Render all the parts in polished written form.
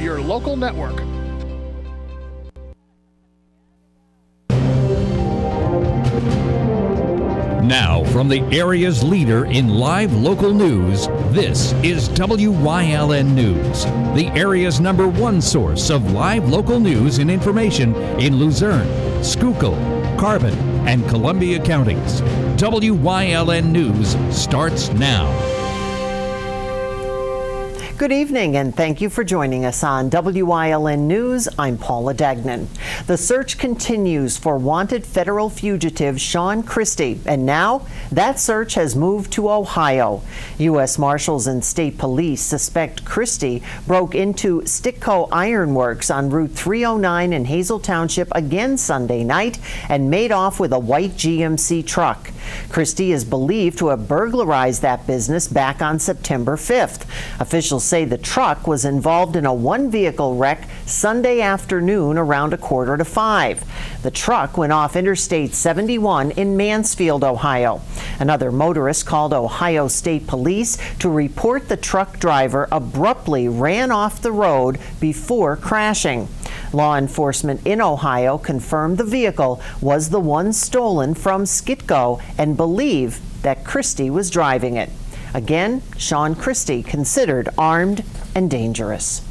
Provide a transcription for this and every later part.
your local network. Now, from the area's leader in live local news, this is WYLN News, the area's #1 source of live local news and information in Luzerne, Schuylkill, Carbon, and Columbia counties. WYLN News starts now. Good evening, and thank you for joining us on WYLN News. I'm Paula Dagnan. The search continues for wanted federal fugitive Sean Christie, and now that search has moved to Ohio. U.S. Marshals and state police suspect Christie broke into Stickco Ironworks on Route 309 in Hazel Township again Sunday night and made off with a white GMC truck. Christie is believed to have burglarized that business back on September 5th. Officials say the truck was involved in a one-vehicle wreck Sunday afternoon around 4:45. The truck went off Interstate 71 in Mansfield, Ohio. Another motorist called Ohio State Police to report the truck driver abruptly ran off the road before crashing. Law enforcement in Ohio confirmed the vehicle was the one stolen from Stickco and believe that Christie was driving it. Again, Sean Christie considered armed and dangerous.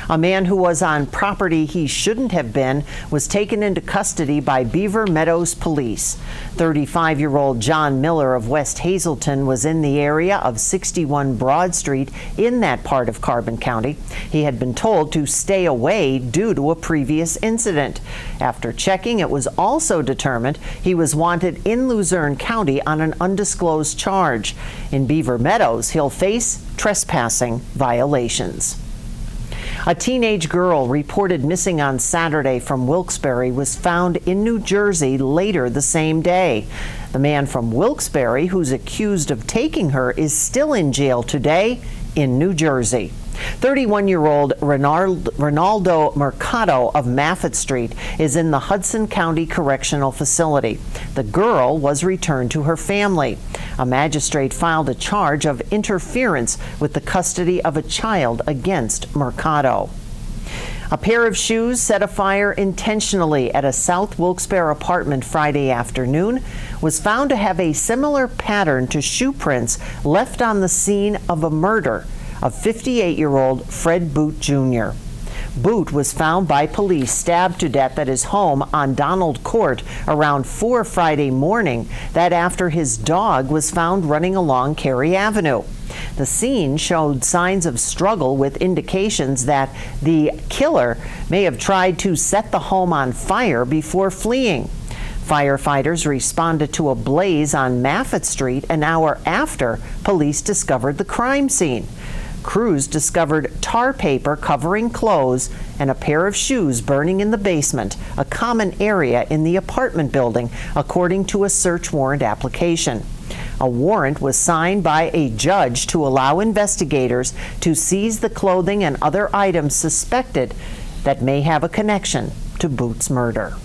A man who was on property he shouldn't have been was taken into custody by Beaver Meadows police. 35-year-old John Miller of West Hazelton was in the area of 61 Broad Street in that part of Carbon County. He had been told to stay away due to a previous incident. After checking, it was also determined he was wanted in Luzerne County on an undisclosed charge. In Beaver Meadows, he'll face trespassing violations. A teenage girl reported missing on Saturday from Wilkes-Barre was found in New Jersey later the same day. The man from Wilkes-Barre who's accused of taking her is still in jail today in New Jersey. 31-year-old Ronaldo Mercado of Maffett Street is in the Hudson County Correctional Facility. The girl was returned to her family. A magistrate filed a charge of interference with the custody of a child against Mercado. A pair of shoes set afire intentionally at a South Wilkes-Barre apartment Friday afternoon was found to have a similar pattern to shoe prints left on the scene of a murder of 58-year-old Fred Boot Jr. Boot was found by police stabbed to death at his home on Donald Court around 4 Friday morning, that after his dog was found running along Cary Avenue. The scene showed signs of struggle with indications that the killer may have tried to set the home on fire before fleeing. Firefighters responded to a blaze on Maffett Street an hour after police discovered the crime scene. Crews discovered tar paper covering clothes and a pair of shoes burning in the basement, a common area in the apartment building, according to a search warrant application. A warrant was signed by a judge to allow investigators to seize the clothing and other items suspected that may have a connection to Boot's murder.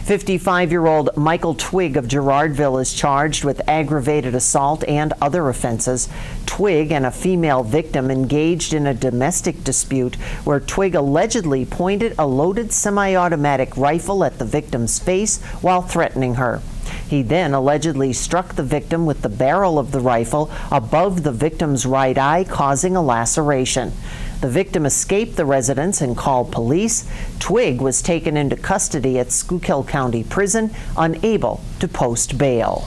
55-year-old Michael Twig of Girardville is charged with aggravated assault and other offenses. Twig and a female victim engaged in a domestic dispute where Twig allegedly pointed a loaded semi-automatic rifle at the victim's face while threatening her. He then allegedly struck the victim with the barrel of the rifle above the victim's right eye, causing a laceration. The victim escaped the residence and called police. Twig was taken into custody at Schuylkill County Prison, unable to post bail.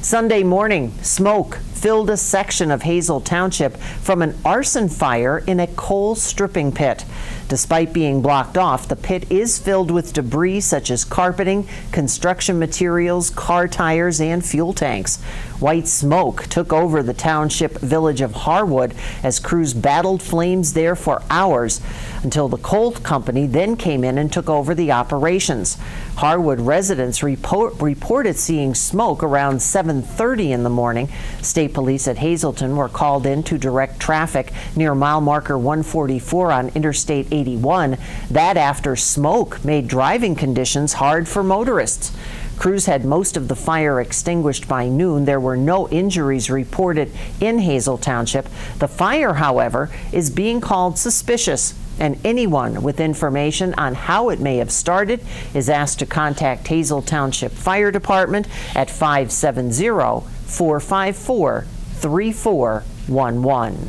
Sunday morning, smoke filled a section of Hazel Township from an arson fire in a coal stripping pit. Despite being blocked off, the pit is filled with debris such as carpeting, construction materials, car tires, and fuel tanks. White smoke took over the township village of Harwood as crews battled flames there for hours until the coal company then came in and took over the operations. Harwood residents reported seeing smoke around 7:30 in the morning. State police at Hazelton were called in to direct traffic near mile marker 144 on Interstate 81. That after smoke made driving conditions hard for motorists. Crews had most of the fire extinguished by noon. There were no injuries reported in Hazel Township. The fire, however, is being called suspicious, and anyone with information on how it may have started is asked to contact Hazel Township Fire Department at 570-454-3411.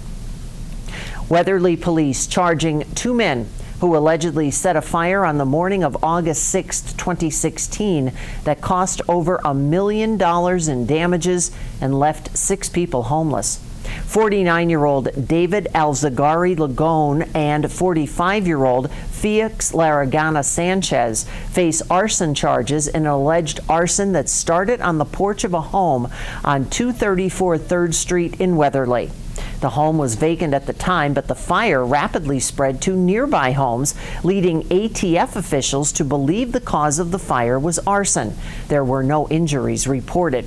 Weatherly police charging 2 men who allegedly set a fire on the morning of August 6, 2016 that cost over $1 million in damages and left 6 people homeless. 49-year-old David Alzagari Lagone and 45-year-old Felix Laragana Sanchez face arson charges in an alleged arson that started on the porch of a home on 234 3rd Street in Weatherly. The home was vacant at the time, but the fire rapidly spread to nearby homes, leading ATF officials to believe the cause of the fire was arson. There were no injuries reported.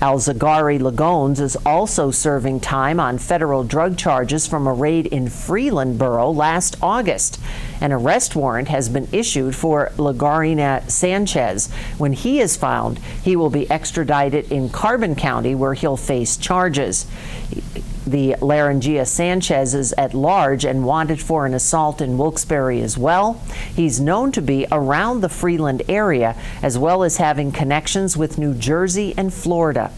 Alzagari Lagones is also serving time on federal drug charges from a raid in Freeland Borough last August. An arrest warrant has been issued for Lagarina Sanchez. When he is found, he will be extradited in Carbon County, where he'll face charges. The Larangia Sanchez is at large and wanted for an assault in Wilkes-Barre as well. He's known to be around the Freeland area, as well as having connections with New Jersey and Florida.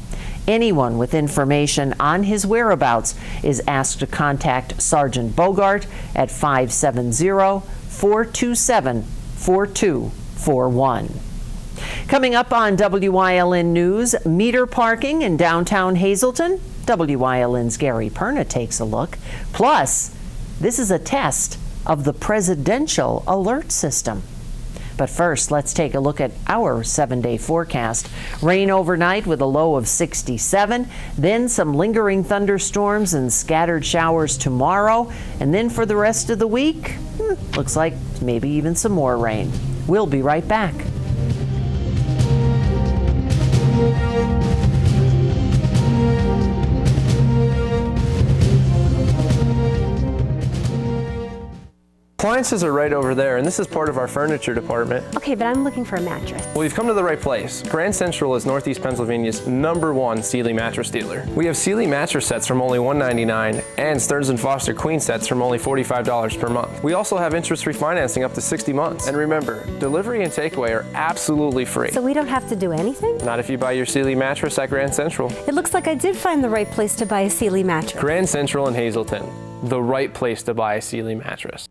Anyone with information on his whereabouts is asked to contact Sergeant Bogart at 570-427-4241. Coming up on WYLN News, meter parking in downtown Hazleton. WYLN's Gary Perna takes a look. Plus, this is a test of the presidential alert system. But first, let's take a look at our 7-day forecast. Rain overnight with a low of 67, then some lingering thunderstorms and scattered showers tomorrow, and then for the rest of the week, looks like maybe even some more rain. We'll be right back. Appliances are right over there, and this is part of our furniture department. Okay, but I'm looking for a mattress. Well, you've come to the right place. Grand Central is Northeast Pennsylvania's #1 Sealy mattress dealer. We have Sealy mattress sets from only $199 and Stearns & Foster queen sets from only $45 per month. We also have interest-free financing up to 60 months. And remember, delivery and takeaway are absolutely free. So we don't have to do anything? Not if you buy your Sealy mattress at Grand Central. It looks like I did find the right place to buy a Sealy mattress. Grand Central in Hazleton, the right place to buy a Sealy mattress.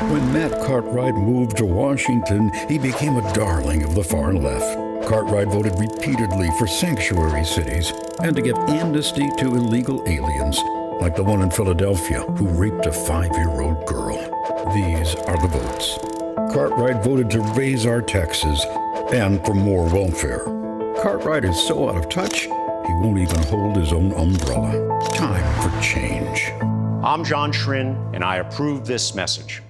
When Matt Cartwright moved to Washington, he became a darling of the far left. Cartwright voted repeatedly for sanctuary cities and to give amnesty to illegal aliens, like the one in Philadelphia who raped a 5-year-old girl. These are the votes. Cartwright voted to raise our taxes and for more welfare. Cartwright is so out of touch, he won't even hold his own umbrella. Time for change. I'm John Schrin, and I approve this message.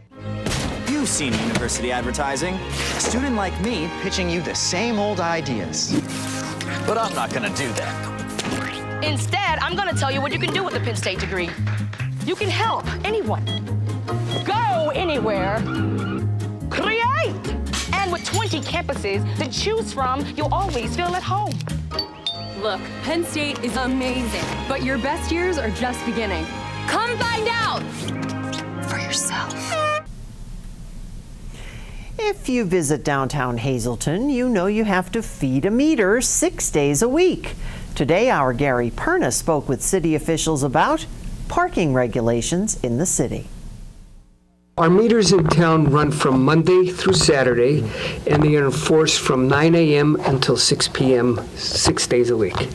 You've seen university advertising. A student like me pitching you the same old ideas. But I'm not gonna do that. Instead, I'm gonna tell you what you can do with a Penn State degree. You can help anyone. Go anywhere. Create! And with 20 campuses to choose from, you'll always feel at home. Look, Penn State is amazing, but your best years are just beginning. Come find out for yourself. If you visit downtown Hazleton, you know you have to feed a meter 6 days a week. Today, our Gary Perna spoke with city officials about parking regulations in the city. Our meters in town run from Monday through Saturday, and they are enforced from 9 a.m. until 6 p.m., 6 days a week.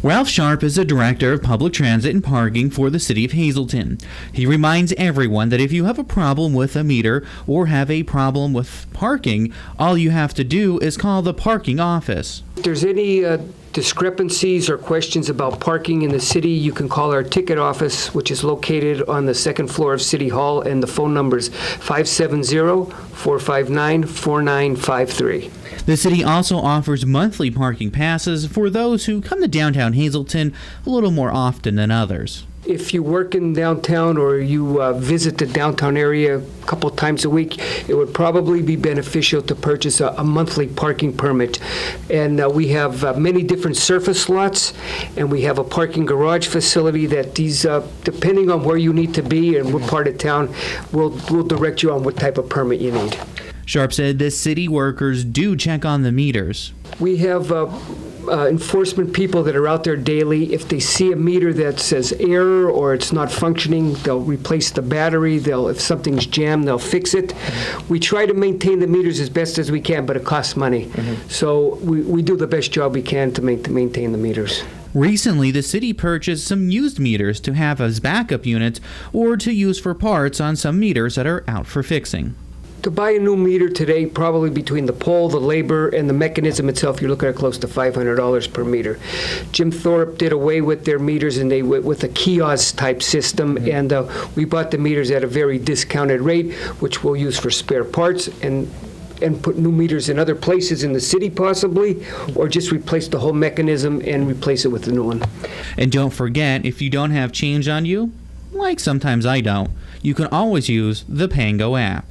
Ralph Sharp is the Director of Public Transit and Parking for the City of Hazleton. He reminds everyone that if you have a problem with a meter or have a problem with parking, all you have to do is call the parking office. If there's any discrepancies or questions about parking in the city, you can call our ticket office, which is located on the second floor of City Hall, and the phone number is 570-459-4953. The city also offers monthly parking passes for those who come to downtown Hazleton a little more often than others. if you work in downtown or you visit the downtown area a couple times a week, it would probably be beneficial to purchase a monthly parking permit. And we have many different surface lots, and we have a parking garage facility that these, depending on where you need to be and what part of town, will direct you on what type of permit you need. Sharp said the city workers do check on the meters. We have enforcement people that are out there daily. If they see a meter that says error or it's not functioning, they'll replace the battery. If something's jammed, they'll fix it. We try to maintain the meters as best as we can, but it costs money. So we do the best job we can to maintain the meters. Recently, the city purchased some used meters to have as backup units or to use for parts on some meters that are out for fixing. To buy a new meter today, probably between the pole, the labor, and the mechanism itself, you're looking at close to $500 per meter. Jim Thorpe did away with their meters, and they went with a kiosk-type system, and we bought the meters at a very discounted rate, which we'll use for spare parts and put new meters in other places in the city possibly, or just replace the whole mechanism and replace it with a new one. And don't forget, if you don't have change on you, like sometimes I don't, you can always use the Pango app.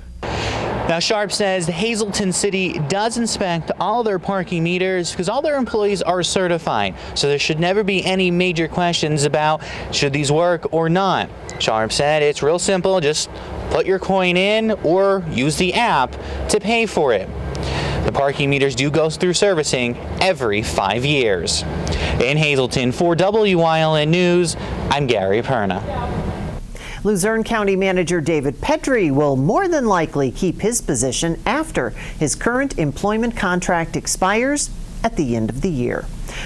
Now, Sharp says Hazleton City does inspect all their parking meters because all their employees are certified. So there should never be any major questions about should these work or not. Sharp said it's real simple. Just put your coin in or use the app to pay for it. The parking meters do go through servicing every 5 years. In Hazleton, for WYLN News, I'm Gary Perna. Luzerne County Manager David Petrie will more than likely keep his position after his current employment contract expires at the end of the year.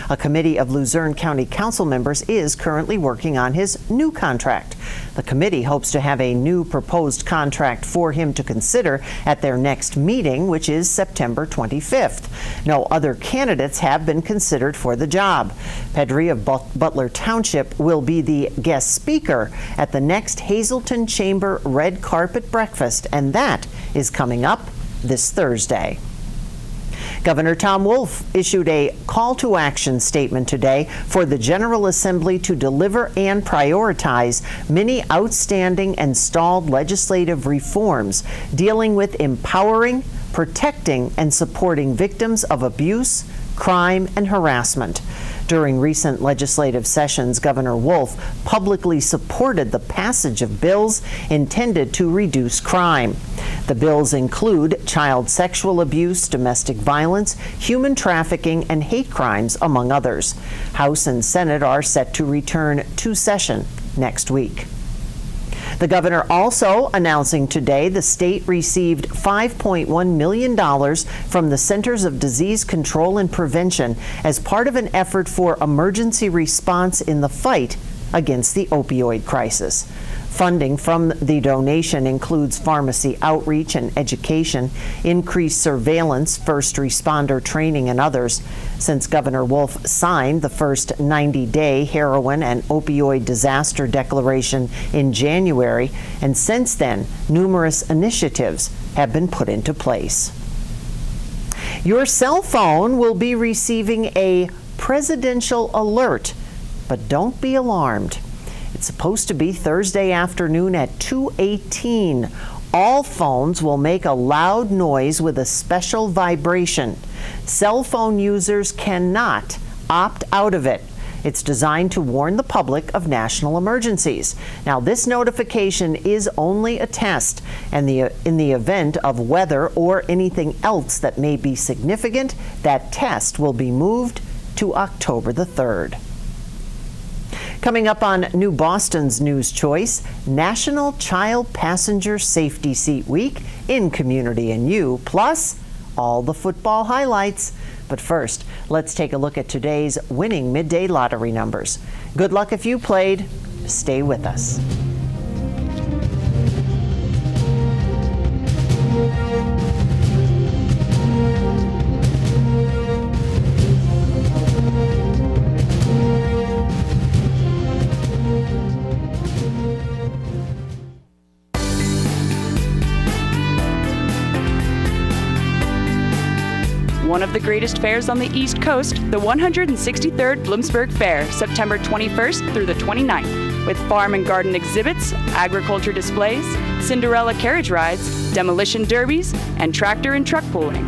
A committee of Luzerne County Council members is currently working on his new contract. The committee hopes to have a new proposed contract for him to consider at their next meeting, which is September 25th. No other candidates have been considered for the job. Petrie of Butler Township will be the guest speaker at the next Hazleton Chamber Red Carpet Breakfast, and that is coming up this Thursday. Governor Tom Wolf issued a call to action statement today for the General Assembly to deliver and prioritize many outstanding and stalled legislative reforms dealing with empowering, protecting, and supporting victims of abuse, crime, and harassment. During recent legislative sessions, Governor Wolf publicly supported the passage of bills intended to reduce crime. The bills include child sexual abuse, domestic violence, human trafficking, and hate crimes, among others. House and Senate are set to return to session next week. The governor also announcing today the state received $5.1 million from the Centers of Disease Control and Prevention as part of an effort for emergency response in the fight against the opioid crisis. Funding from the donation includes pharmacy outreach and education, increased surveillance, first responder training, and others. Since Governor Wolf signed the first 90-day heroin and opioid disaster declaration in January, and since then, numerous initiatives have been put into place. Your cell phone will be receiving a presidential alert, but don't be alarmed. It's supposed to be Thursday afternoon at 2:18. All phones will make a loud noise with a special vibration. Cell phone users cannot opt out of it. It's designed to warn the public of national emergencies. Now, this notification is only a test, and in the event of weather or anything else that may be significant, that test will be moved to October the 3rd. Coming up on New Boston's News Choice, National Child Passenger Safety Seat Week in Community and You, plus all the football highlights. But first, let's take a look at today's winning midday lottery numbers. Good luck if you played. Stay with us. One of the greatest fairs on the East Coast, the 163rd Bloomsburg Fair, September 21st through the 29th. with farm and garden exhibits, agriculture displays, Cinderella carriage rides, demolition derbies, and tractor and truck pulling.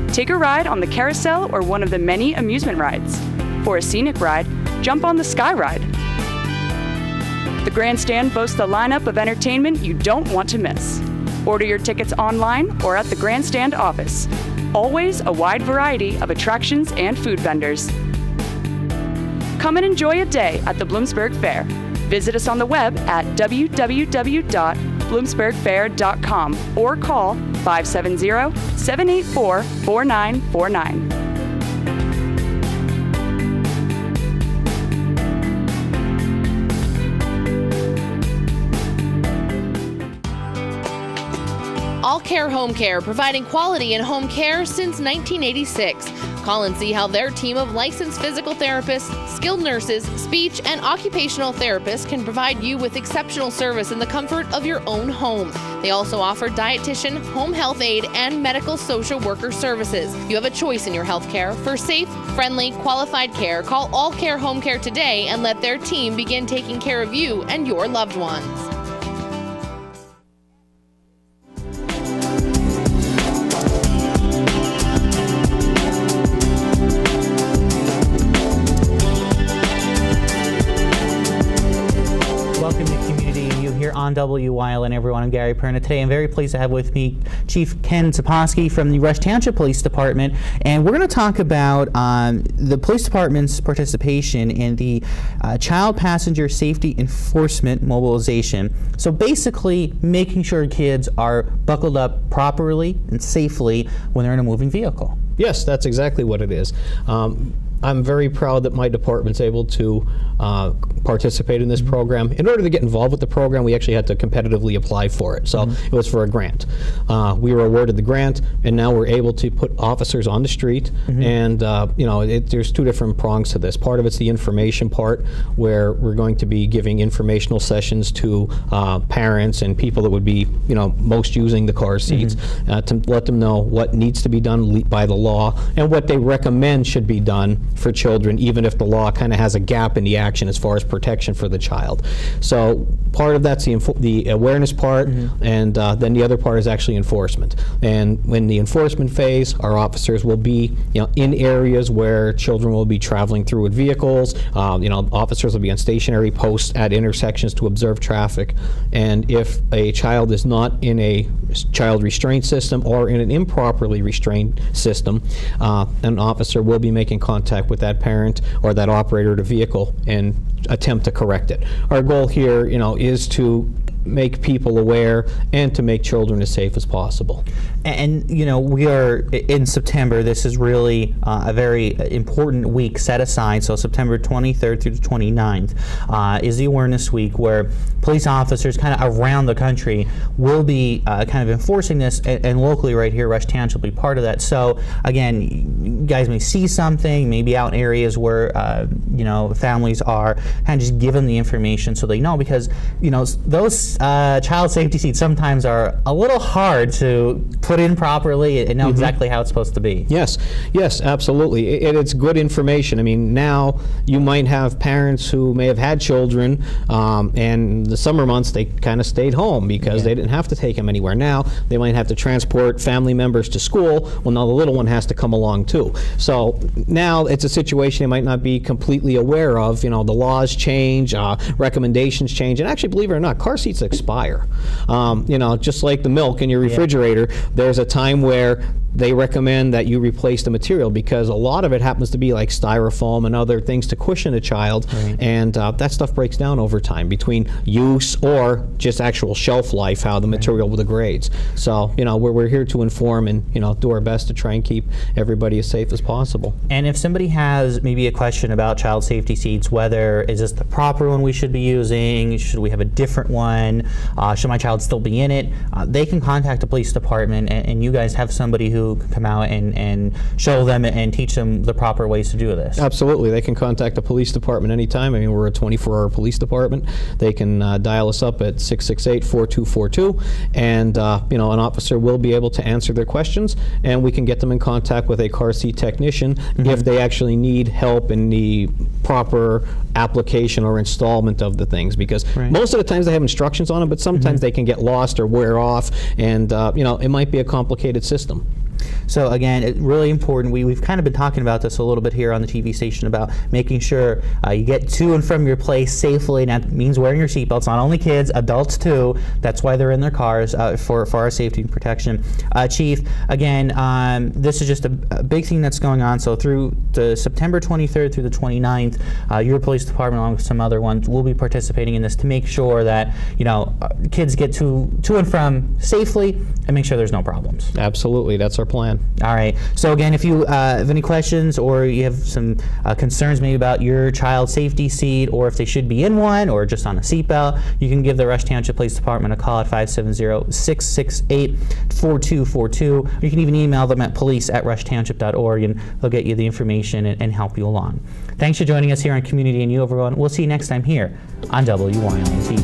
Take a ride on the carousel or one of the many amusement rides. For a scenic ride, jump on the Sky Ride. The grandstand boasts a lineup of entertainment you don't want to miss. Order your tickets online or at the grandstand office. Always a wide variety of attractions and food vendors. Come and enjoy a day at the Bloomsburg Fair. Visit us on the web at www.bloomsburgfair.com or call 570-784-4949. All Care Home Care, providing quality in home care since 1986. Call and see how their team of licensed physical therapists, skilled nurses, speech, and occupational therapists can provide you with exceptional service in the comfort of your own home. They also offer dietitian, home health aide, and medical social worker services. You have a choice in your health care. For safe, friendly, qualified care, call All Care Home Care today and let their team begin taking care of you and your loved ones. On Wyln, everyone. I'm Gary Perna. Today I'm very pleased to have with me Chief Ken Zaposki from the Rush Township Police Department, and we're going to talk about the police department's participation in the Child Passenger Safety Enforcement Mobilization. So basically making sure kids are buckled up properly and safely when they're in a moving vehicle. Yes, that's exactly what it is. I'm very proud that my department's able to participate in this program. In order to get involved with the program, we actually had to competitively apply for it. So it was for a grant. We were awarded the grant, and now we're able to put officers on the street. And you know, there's two different prongs to this. Part of it's the information part, where we're going to be giving informational sessions to parents and people that would be, you know, most using the car seats, to let them know what needs to be done by the law and what they recommend should be done for children, even if the law kind of has a gap in the action as far as protection for the child. So part of that's the awareness part, and then the other part is actually enforcement. And when the enforcement phase, our officers will be, you know, in areas where children will be traveling through with vehicles. You know, officers will be on stationary posts at intersections to observe traffic. And if a child is not in a child restraint system or in an improperly restrained system, an officer will be making contact with that parent or that operator of the vehicle and attempt to correct it. Our goal here, you know, is to make people aware and to make children as safe as possible. And you know, we are in September. This is really a very important week set aside. So September 23rd through the 29th is the awareness week, where police officers kind of around the country will be kind of enforcing this, and locally right here, Rush Township will be part of that. So again, you guys may see something, maybe out in areas where you know, families are, kind of just give them the information so they know, because you know, those child safety seats sometimes are a little hard to put in properly and know exactly how it's supposed to be. Yes, yes, absolutely. It's good information. I mean, now you might have parents who may have had children, and the summer months they kind of stayed home because they didn't have to take them anywhere. Now they might have to transport family members to school. Well, now the little one has to come along too. So now it's a situation they might not be completely aware of. You know, the laws change, recommendations change, and actually, believe it or not, car seats expire. You know, just like the milk in your refrigerator, there's a time where they recommend that you replace the material, because a lot of it happens to be like styrofoam and other things to cushion a child, and that stuff breaks down over time between use or just actual shelf life, how the material degrades. So, you know, we're here to inform and, you know, do our best to try and keep everybody as safe as possible. And if somebody has maybe a question about child safety seats, whether is this the proper one we should be using, should we have a different one, should my child still be in it, they can contact the police department, and you guys have somebody who can come out and show them and teach them the proper ways to do this. Absolutely. They can contact the police department anytime. I mean, we're a 24-hour police department. They can dial us up at 668-4242, and you know, an officer will be able to answer their questions, and we can get them in contact with a car seat technician if they actually need help in the proper application or installment of the things, because most of the times they have instructions on them, but sometimes they can get lost or wear off, and it might be a complicated system. So again, it's really important. We've kind of been talking about this a little bit here on the TV station about making sure you get to and from your place safely, and that means wearing your seatbelts. Not only kids, adults too. That's why they're in their cars for our safety and protection. Chief, again, this is just a big thing that's going on. So through the September 23rd through the 29th, your police department, along with some other ones, will be participating in this to make sure that kids get to and from safely and make sure there's no problems. Absolutely, that's our plan. All right. So again, if you have any questions or you have some concerns maybe about your child's safety seat, or if they should be in one or just on a seatbelt, you can give the Rush Township Police Department a call at 570-668-4242. You can even email them at police@rushtownship.org, and they'll get you the information and help you along. Thanks for joining us here on Community and You, everyone. We'll see you next time here on WYLN TV.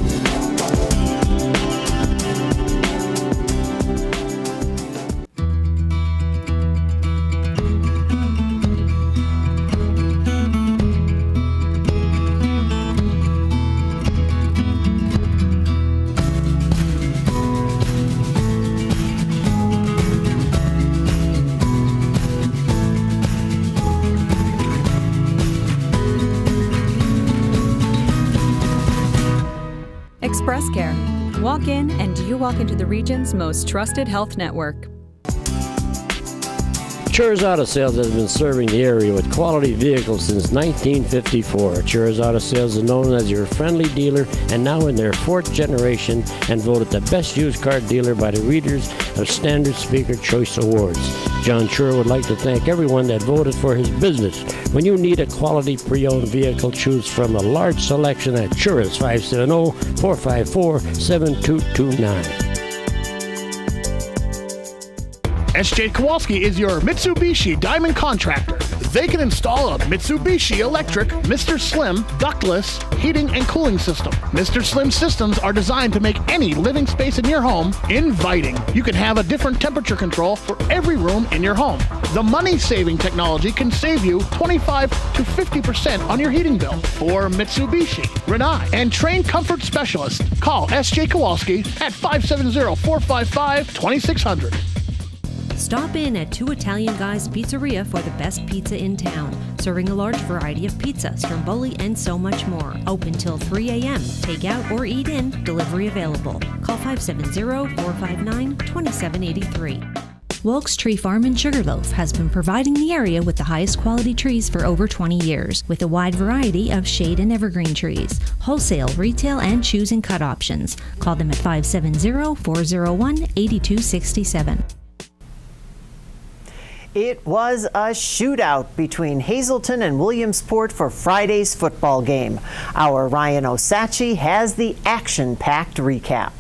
Express Care. Walk in and you walk into the region's most trusted health network. Chur's Auto Sales has been serving the area with quality vehicles since 1954. Chur's Auto Sales is known as your friendly dealer and now in their 4th generation, and voted the best used car dealer by the readers of Standard Speaker Choice Awards. John Chur would like to thank everyone that voted for his business. When you need a quality pre-owned vehicle, choose from a large selection at Chur's 570-454-7229. S.J. Kowalski is your Mitsubishi Diamond contractor. They can install a Mitsubishi electric Mr. Slim ductless heating and cooling system. Mr. Slim systems are designed to make any living space in your home inviting. You can have a different temperature control for every room in your home. The money-saving technology can save you 25 to 50% on your heating bill. For Mitsubishi, Rinnai, and trained comfort specialists, call S.J. Kowalski at 570-455-2600. Stop in at Two Italian Guys Pizzeria for the best pizza in town, serving a large variety of pizzas, stromboli, and so much more. Open till 3 a.m. Take out or eat in. Delivery available. Call 570-459-2783. Wilkes Tree Farm in Sugarloaf has been providing the area with the highest quality trees for over 20 years, with a wide variety of shade and evergreen trees, wholesale, retail, and choose and cut options. Call them at 570-401-8267. It was a shootout between Hazleton and Williamsport for Friday's football game. Our Ryan Osachi has the action-packed recap.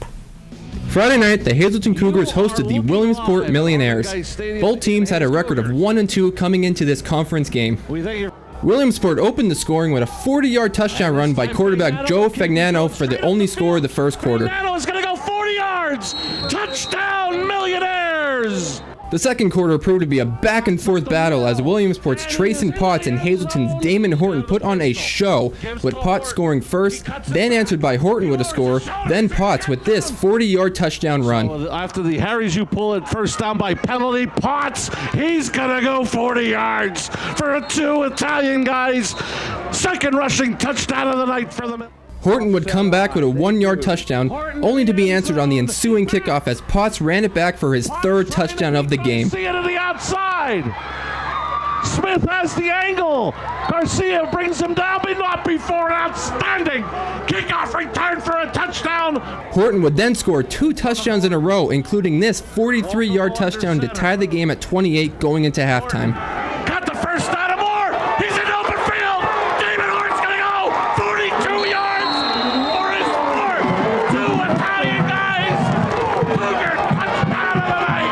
Friday night, the Hazleton Cougars hosted the Williamsport Millionaires. Both teams had a record of 1-2 coming into this conference game. Williamsport opened the scoring with a 40-yard touchdown run by quarterback Joe Fagnano for the only score of the first quarter. Fagnano's going to go 40 yards! Touchdown, Millionaires! The second quarter proved to be a back-and-forth battle as Williamsport's Trayson Potts and Hazleton's Damon Horton put on a show, with Potts scoring first, then answered by Horton with a score, then Potts with this 40-yard touchdown run. After the Harry's you pull it first down by penalty, Potts, he's going to go 40 yards for a Two Italian Guys second rushing touchdown of the night for them. Horton would come back with a 1-yard touchdown, only to be answered on the ensuing kickoff as Potts ran it back for his third touchdown of the game. See it to the outside. Smith has the angle. Garcia brings him down, but not before. An outstanding kickoff return for a touchdown. Horton would then score 2 touchdowns in a row, including this 43-yard touchdown to tie the game at 28 going into halftime. Got the first down and more. He's in open field. Damon Horton's going to go 42 yards for his fourth. Two Italian Guys. Cougar touchdown of the night.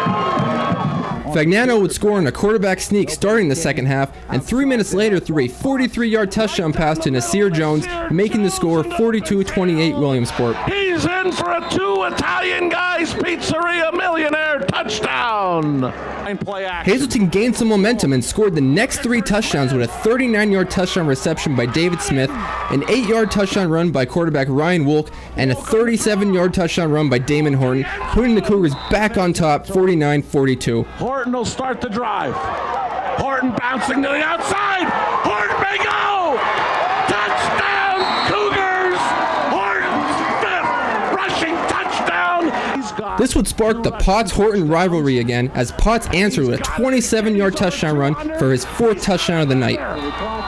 Fagnano would score on a quarterback sneak starting the second half, and 3 minutes later threw a 43-yard touchdown pass to Nasir Jones, making the score 42-28 Williamsport. He's in for a Two Italian Guys Pizzeria Millionaire touchdown. touchdown. Hazelton gained some momentum and scored the next 3 touchdowns with a 39-yard touchdown reception by David Smith, an 8-yard touchdown run by quarterback Ryan Wolk, and a 37-yard touchdown run by Damon Horton, putting the Cougars back on top 49-42. Horton will start the drive. Horton bouncing to the outside. Horton may go. Touchdown, Cougars. Horton's 5th rushing touchdown. He's got This would spark the Potts-Horton rivalry again as Potts answered with a 27-yard touchdown run for his 4th touchdown of the night.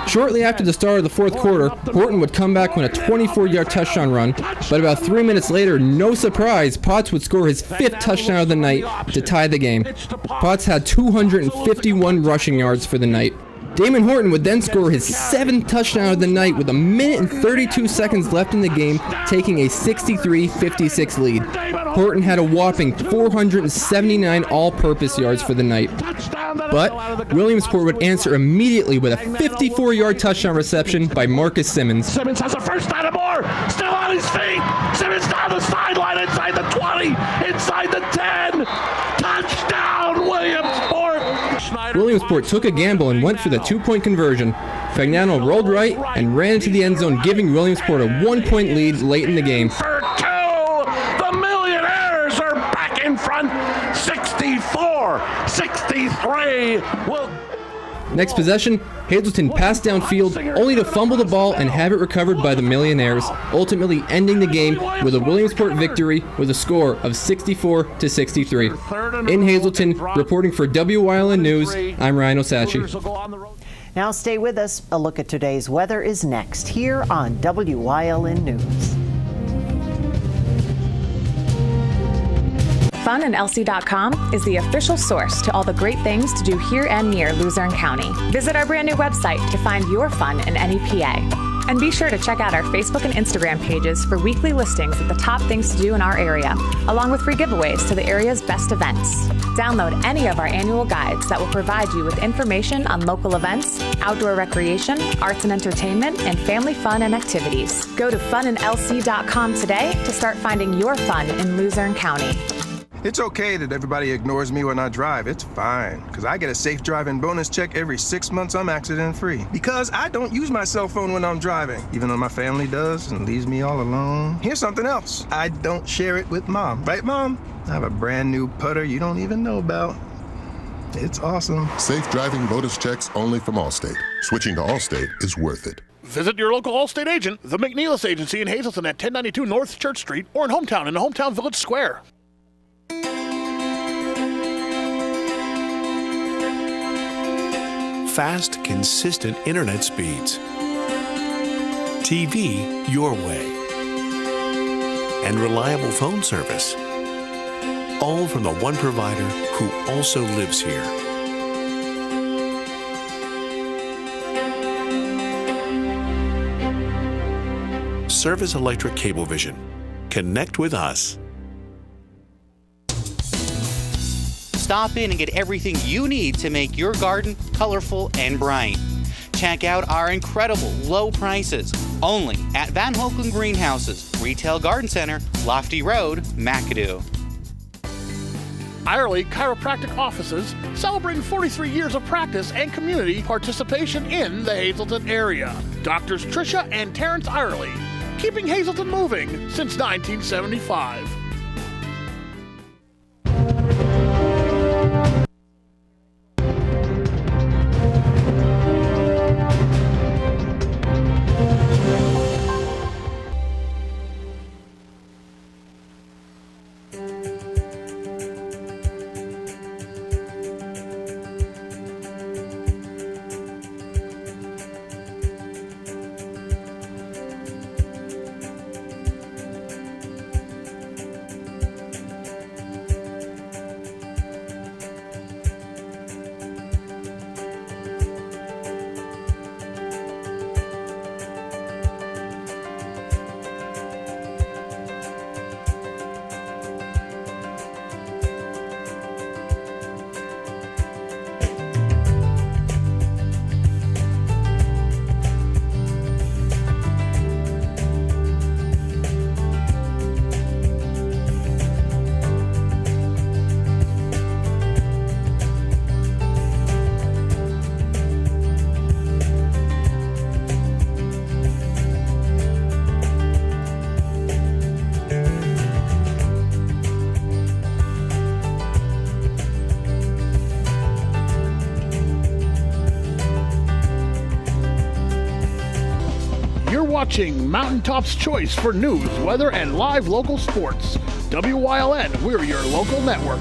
Shortly after the start of the 4th quarter, Horton would come back with a 24-yard touchdown run, but about 3 minutes later, no surprise, Potts would score his 5th touchdown of the night to tie the game. Potts had 251 rushing yards for the night. Damon Horton would then score his 7th touchdown of the night with 1 minute and 32 seconds left in the game, taking a 63-56 lead. Horton had a whopping 479 all-purpose yards for the night. But Williamsport would answer immediately with a 54-yard touchdown reception by Marcus Simmons. Simmons has a first down and more. Still on his feet. Simmons down the sideline, inside the 20, inside the 10. Touchdown, Williamsport. Williamsport took a gamble and went for the 2-point conversion. Fagnano rolled right and ran into the end zone, giving Williamsport a 1-point lead late in the game. For 2, the Millionaires are back in front, 64-63. Next possession, Hazelton passed downfield only to fumble the ball and have it recovered by the Millionaires, ultimately ending the game with a Williamsport victory with a score of 64-63. In Hazelton, reporting for Wyln News, I'm Ryan Osachi. Now stay with us. A look at today's weather is next here on Wyln News. FunandLC.com is the official source to all the great things to do here and near Luzerne County. Visit our brand new website to find your fun in any PA. And be sure to check out our Facebook and Instagram pages for weekly listings of the top things to do in our area, along with free giveaways to the area's best events. Download any of our annual guides that will provide you with information on local events, outdoor recreation, arts and entertainment, and family fun and activities. Go to funandlc.com today to start finding your fun in Luzerne County. It's okay that everybody ignores me when I drive. It's fine, because I get a safe driving bonus check every 6 months I'm accident-free. Because I don't use my cell phone when I'm driving, even though my family does and leaves me all alone. Here's something else. I don't share it with Mom. Right, Mom? I have a brand new putter you don't even know about. It's awesome. Safe driving bonus checks only from Allstate. Switching to Allstate is worth it. Visit your local Allstate agent, the McNeilis Agency in Hazelton at 1092 North Church Street, or in Hometown the Hometown Village Square. Fast, consistent internet speeds, TV your way, and reliable phone service, all from the one provider who also lives here. Service Electric Cablevision. Connect with us. Stop in and get everything you need to make your garden colorful and bright. Check out our incredible low prices only at Van Hoeken Greenhouses, Retail Garden Center, Lofty Road, McAdoo. Irely Chiropractic Offices celebrating 43 years of practice and community participation in the Hazelton area. Doctors Tricia and Terrence Irely, keeping Hazelton moving since 1975. watching Mountaintop's Choice for news, weather, and live local sports. WYLN, we're your local network.